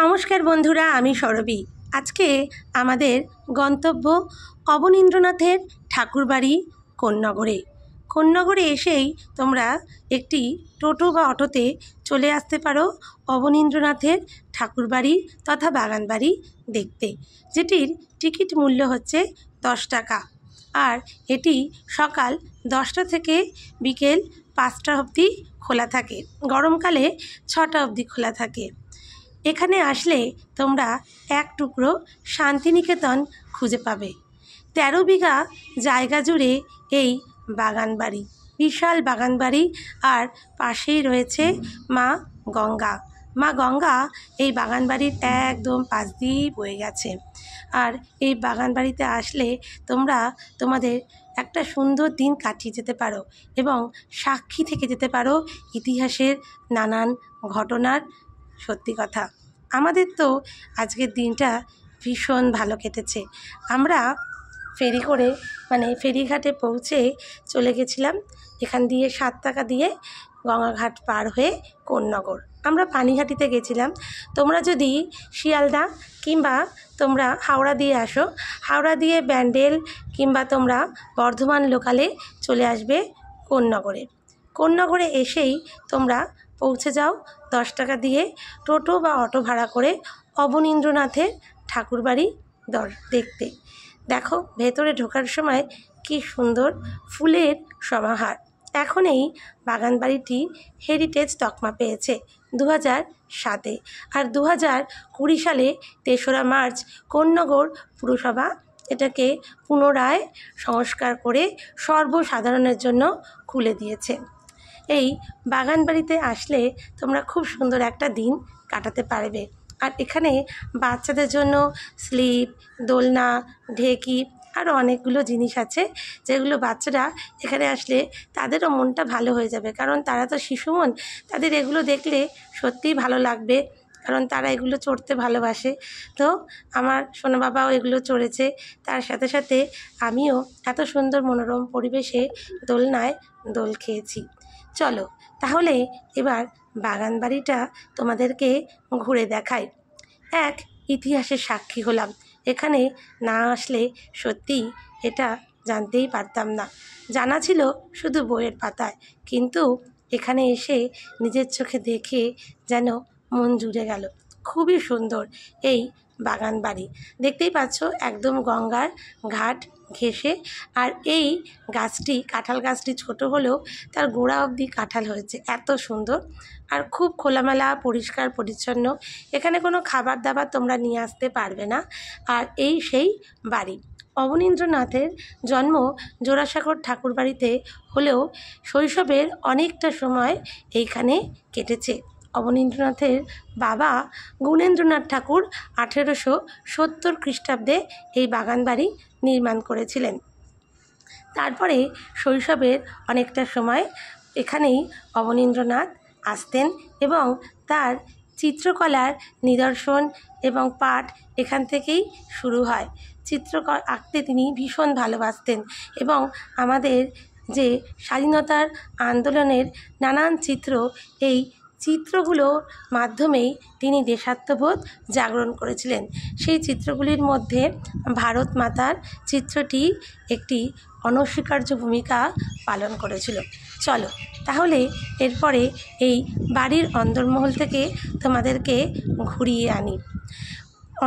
নমস্কার বন্ধুরা, আমি সরবী। আজকে আমাদের গন্তব্য অবনীন্দ্রনাথের ঠাকুরবাড়ি কোন্নগরে। কোন্নগরে এসেই তোমরা একটি টোটো বা অটোতে চলে আসতে পারো অবনীন্দ্রনাথের ঠাকুরবাড়ি তথা বাগানবাড়ি দেখতে, যেটির টিকিট মূল্য হচ্ছে 10 টাকা। আর এটি সকাল 10টা থেকে বিকেল 5টা অবধি খোলা থাকে, গরমকালে 6টা অবধি খোলা থাকে। এখানে আসলে তোমরা এক টুকরো শান্তিনিকেতন খুঁজে পাবে। 13 বিঘা জায়গা জুড়ে এই বাগানবাড়ি, বিশাল বাগানবাড়ি। আর পাশেই রয়েছে মা গঙ্গা। মা গঙ্গা এই বাগানবাড়ির একদম পাশ দিয়েই বয়ে গেছে। আর এই বাগানবাড়িতে আসলে তোমরা তোমাদের একটা সুন্দর দিন কাটিয়ে যেতে পারো এবং সাক্ষী থেকে যেতে পারো ইতিহাসের নানান ঘটনার। সত্যি কথা, আমাদের তো আজকের দিনটা ভীষণ ভালো কেটেছে। আমরা ফেরি করে ফেরিঘাটে পৌঁছে চলে গেছিলাম এখান দিয়ে 7 টাকা দিয়ে গঙ্গাঘাট পার হয়ে কোন্নগর। আমরা পানিঘাটিতে গেছিলাম। তোমরা যদি শিয়ালদা কিংবা তোমরা হাওড়া দিয়ে আসো, হাওড়া দিয়ে ব্যান্ডেল কিংবা তোমরা বর্ধমান লোকালে চলে আসবে কোন্নগরে। কোন্নগরে এসেই তোমরা পৌঁছে যাও 10 টাকা দিয়ে টোটো বা অটো ভাড়া করে অবনীন্দ্রনাথের ঠাকুরবাড়ি দেখতে। দেখো, ভেতরে ঢোকার সময় কি সুন্দর ফুলের সমাহার। এখন এই বাগানবাড়িটি হেরিটেজ তকমা পেয়েছে 2007-এ। আর 2020 সালে 3রা মার্চ কোন্নগর পুরসভা এটাকে পুনরায় সংস্কার করে সর্বসাধারণের জন্য খুলে দিয়েছে। এই বাগানবাড়িতে আসলে তোমরা খুব সুন্দর একটা দিন কাটাতে পারবে। আর এখানে বাচ্চাদের জন্য স্লিপ, দোলনা, ঢেকি আরও অনেকগুলো জিনিস আছে, যেগুলো বাচ্চারা এখানে আসলে তাদেরও মনটা ভালো হয়ে যাবে। কারণ তারা তো শিশু মন, তাদের এগুলো দেখলে সত্যিই ভালো লাগবে, কারণ তারা এগুলো চড়তে ভালোবাসে। তো আমার সোনা বাবাও এগুলো চড়েছে, তার সাথে সাথে আমিও এত সুন্দর মনোরম পরিবেশে দোলনায় দোল খেয়েছি। চলো তাহলে এবার বাগানবাড়িটা তোমাদেরকে ঘুরে দেখাই। এক ইতিহাসের সাক্ষী হলাম। এখানে না আসলে সত্যিই এটা জানতেই পারতাম না। জানা ছিল শুধু বইয়ের পাতায়, কিন্তু এখানে এসে নিজের চোখে দেখে যেন মন জুড়ে গেল। খুবই সুন্দর এই বাগানবাড়ি। দেখতেই পাচ্ছ একদম গঙ্গার ঘাট ঘেঁষে। আর এই গাছটি, কাঁঠাল গাছটি ছোট হলেও তার গোড়া অবধি কাঁঠাল হয়েছে, এত সুন্দর। আর খুব খোলামেলা, পরিষ্কার পরিচ্ছন্ন। এখানে কোনো খাবার দাবার তোমরা নিয়ে আসতে পারবে না। আর এই সেই বাড়ি। অবনীন্দ্রনাথের জন্ম জোড়াসাঁকোর ঠাকুরবাড়িতে হলেও শৈশবের অনেকটা সময় এইখানে কেটেছে। অবনীন্দ্রনাথের বাবা গুণেন্দ্রনাথ ঠাকুর 1870 খ্রিস্টাব্দে এই বাগানবাড়ি নির্মাণ করেছিলেন। তারপরে শৈশবের অনেকটা সময় এখানেই অবনীন্দ্রনাথ আসতেন এবং তার চিত্রকলার নিদর্শন এবং পাঠ এখান থেকেই শুরু হয়। চিত্র আঁকতে তিনি ভীষণ ভালোবাসতেন এবং আমাদের যে স্বাধীনতার আন্দোলনের নানান চিত্র, এই চিত্রগুলোর মাধ্যমেই তিনি দেশাত্মবোধ জাগরণ করেছিলেন। সেই চিত্রগুলির মধ্যে ভারত মাতার চিত্রটি একটি অনস্বীকার্য ভূমিকা পালন করেছিল। চলো তাহলে এরপরে এই বাড়ির অন্দরমহল থেকে তোমাদেরকে ঘুরিয়ে আনি।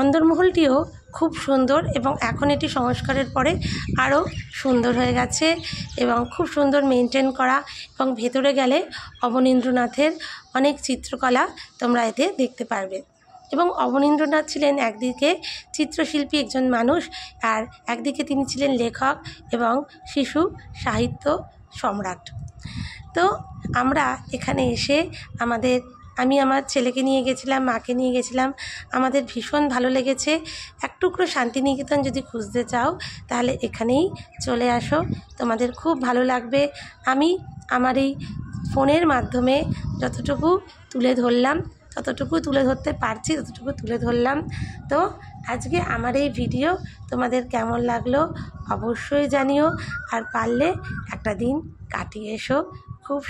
অন্দরমহলটিও খুব সুন্দর এবং এখন এটি সংস্কারের পরে আরও সুন্দর হয়ে গেছে এবং খুব সুন্দর মেনটেন করা। এবং ভেতরে গেলে অবনীন্দ্রনাথের অনেক চিত্রকলা তোমরা এতে দেখতে পারবে। এবং অবনীন্দ্রনাথ ছিলেন একদিকে চিত্রশিল্পী একজন মানুষ, আর একদিকে তিনি ছিলেন লেখক এবং শিশু সাহিত্য সম্রাট। তো আমরা এখানে এসে আমি আমার ছেলেকে নিয়ে গেছিলাম, মাকে নিয়ে গেছিলাম। আমাদের ভীষণ ভালো লেগেছে। এক টুকরো শান্তিনিকেতন যদি খুঁজতে চাও তাহলে এখানেই চলে আসো, তোমাদের খুব ভালো লাগবে। আমি আমার এই ফোনের মাধ্যমে যতটুকু তুলে ধরলাম, ততটুকু তুলে ধরতে পারছি, ততটুকু তুলে ধরলাম। তো আজকে আমার এই ভিডিও তোমাদের কেমন লাগলো অবশ্যই জানিও। আর পারলে একটা দিন কাটিয়ে এসো খুব